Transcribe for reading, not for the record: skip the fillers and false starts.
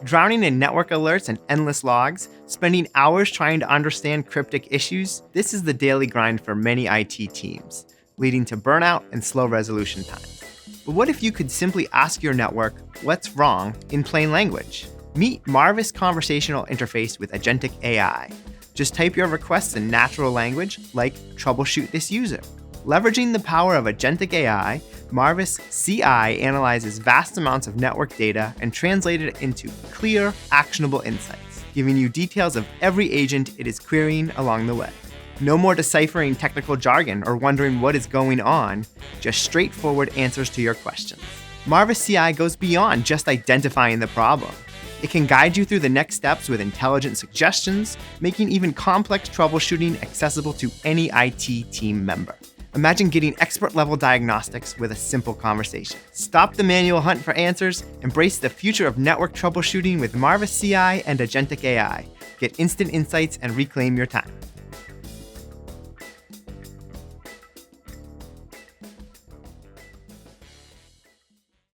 Drowning in network alerts and endless logs, spending hours trying to understand cryptic issues, this is the daily grind for many IT teams, leading to burnout and slow resolution times. But what if you could simply ask your network, what's wrong, in plain language? Meet Marvis Conversational Interface with agentic AI. Just type your requests in natural language, like troubleshoot this user. Leveraging the power of agentic AI, Marvis CI analyzes vast amounts of network data and translates it into clear, actionable insights, giving you details of every agent it is querying along the way. No more deciphering technical jargon or wondering what is going on, just straightforward answers to your questions. Marvis CI goes beyond just identifying the problem. It can guide you through the next steps with intelligent suggestions, making even complex troubleshooting accessible to any IT team member. Imagine getting expert-level diagnostics with a simple conversation. Stop the manual hunt for answers, embrace the future of network troubleshooting with Marvis CI and agentic AI. Get instant insights and reclaim your time.